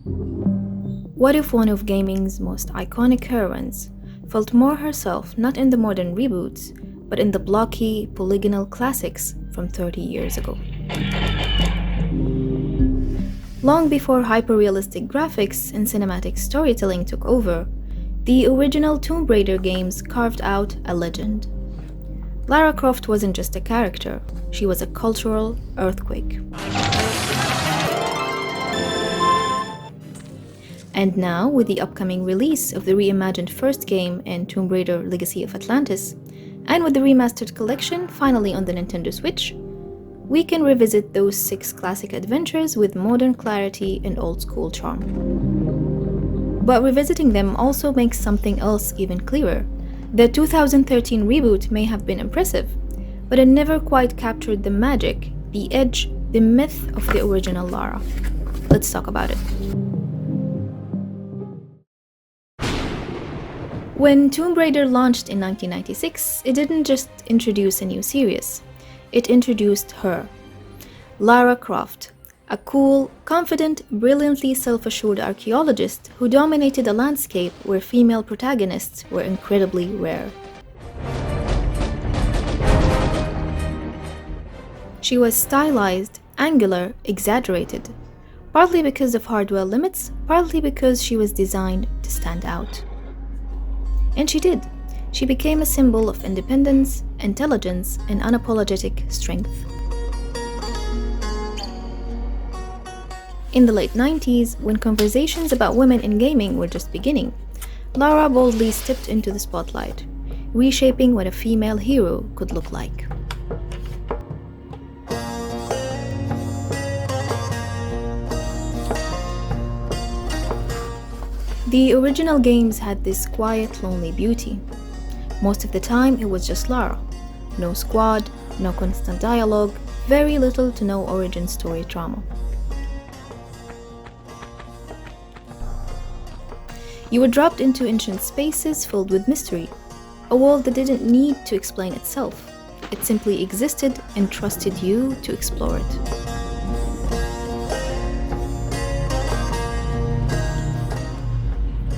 What if one of gaming's most iconic heroines felt more herself not in the modern reboots, but in the blocky, polygonal classics from 30 years ago? Long before hyper-realistic graphics and cinematic storytelling took over, the original Tomb Raider games carved out a legend. Lara Croft wasn't just a character, she was a cultural earthquake. And now, with the upcoming release of the reimagined first game in Tomb Raider Legacy of Atlantis, and with the remastered collection finally on the Nintendo Switch, we can revisit those 6 classic adventures with modern clarity and old-school charm. But revisiting them also makes something else even clearer. The 2013 reboot may have been impressive, but it never quite captured the magic, the edge, the myth of the original Lara. Let's talk about it. When Tomb Raider launched in 1996, it didn't just introduce a new series, it introduced her. Lara Croft, a cool, confident, brilliantly self-assured archaeologist who dominated a landscape where female protagonists were incredibly rare. She was stylized, angular, exaggerated, partly because of hardware limits, partly because she was designed to stand out. And she did. She became a symbol of independence, intelligence, and unapologetic strength. In the late 90s, when conversations about women in gaming were just beginning, Lara boldly stepped into the spotlight, reshaping what a female hero could look like. The original games had this quiet, lonely beauty. Most of the time, it was just Lara. No squad, no constant dialogue, very little to no origin story drama. You were dropped into ancient spaces filled with mystery, a world that didn't need to explain itself. It simply existed and trusted you to explore it.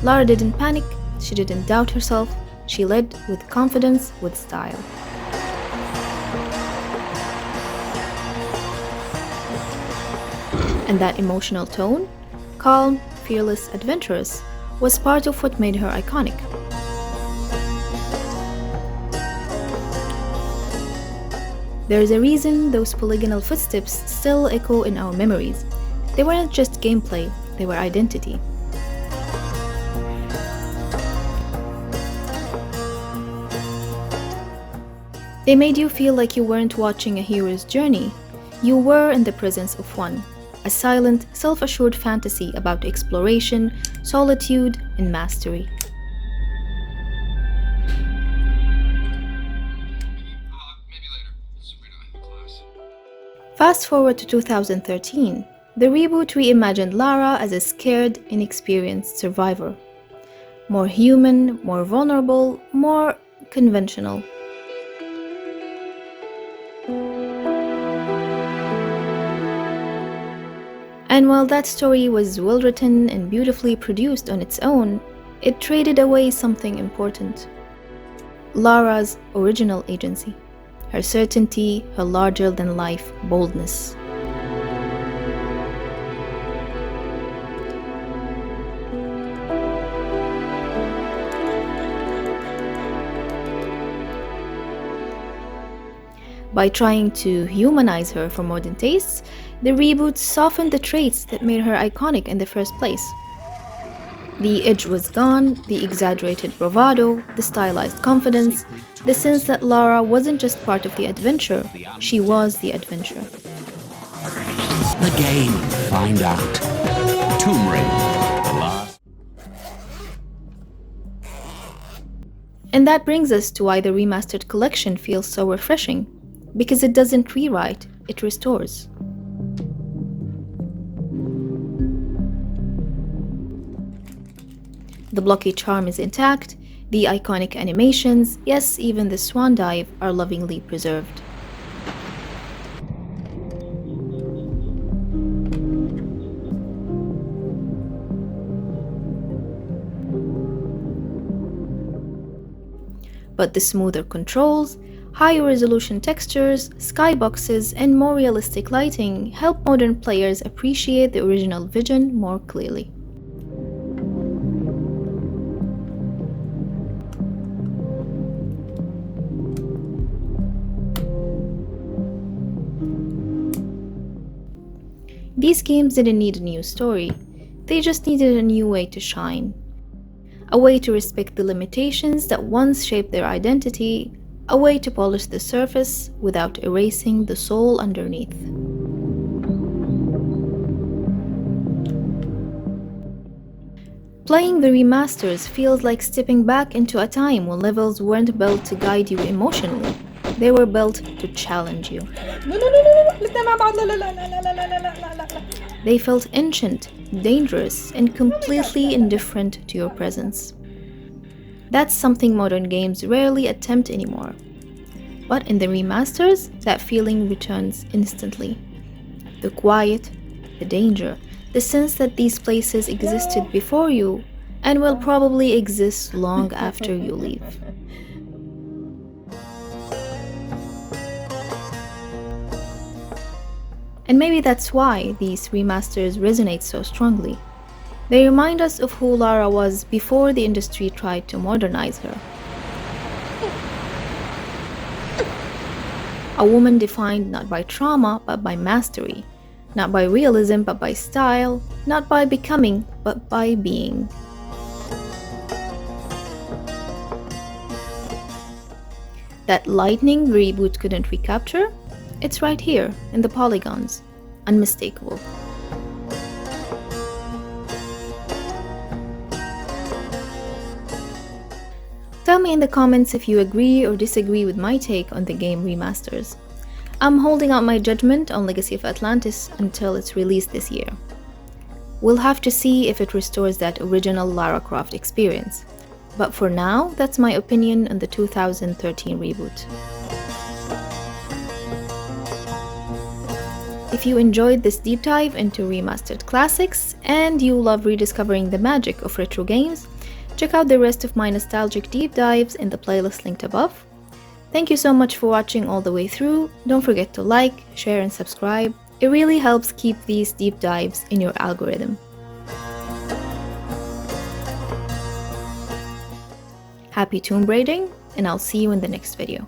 Lara didn't panic, she didn't doubt herself, she led with confidence, with style. And that emotional tone, calm, fearless, adventurous, was part of what made her iconic. There's a reason those polygonal footsteps still echo in our memories. They weren't just gameplay, they were identity. They made you feel like you weren't watching a hero's journey, you were in the presence of one, a silent, self-assured fantasy about exploration, solitude, and mastery. Fast forward to 2013, the reboot reimagined Lara as a scared, inexperienced survivor. More human, more vulnerable, more conventional. And while that story was well written and beautifully produced on its own, it traded away something important. Lara's original agency, her certainty, her larger-than-life boldness. By trying to humanize her for modern tastes, the reboot softened the traits that made her iconic in the first place. The edge was gone, the exaggerated bravado, the stylized confidence, the sense that Lara wasn't just part of the adventure, she was the adventure. The game, find out. Tomb Raider. And that brings us to why the remastered collection feels so refreshing. Because it doesn't rewrite, it restores. The blocky charm is intact, the iconic animations, yes, even the swan dive are lovingly preserved. But the smoother controls, higher resolution textures, skyboxes, and more realistic lighting help modern players appreciate the original vision more clearly. These games didn't need a new story, they just needed a new way to shine. A way to respect the limitations that once shaped their identity, a way to polish the surface without erasing the soul underneath. Playing the remasters feels like stepping back into a time when levels weren't built to guide you emotionally. They were built to challenge you. They felt ancient, dangerous, and completely indifferent to your presence. That's something modern games rarely attempt anymore. But in the remasters, that feeling returns instantly. The quiet, the danger, the sense that these places existed before you and will probably exist long after you leave. And maybe that's why these remasters resonate so strongly. They remind us of who Lara was before the industry tried to modernize her. A woman defined not by trauma but by mastery, not by realism but by style, not by becoming but by being. That lightning reboot couldn't recapture? It's right here, in the polygons. Unmistakable. Tell me in the comments if you agree or disagree with my take on the game remasters. I'm holding out my judgment on Legacy of Atlantis until its release this year. We'll have to see if it restores that original Lara Croft experience. But for now, that's my opinion on the 2013 reboot. If you enjoyed this deep dive into remastered classics and you love rediscovering the magic of retro games, check out the rest of my nostalgic deep dives in the playlist linked above. Thank you so much for watching all the way through. Don't forget to like, share, and subscribe. It really helps keep these deep dives in your algorithm. Happy tomb raiding, and I'll see you in the next video.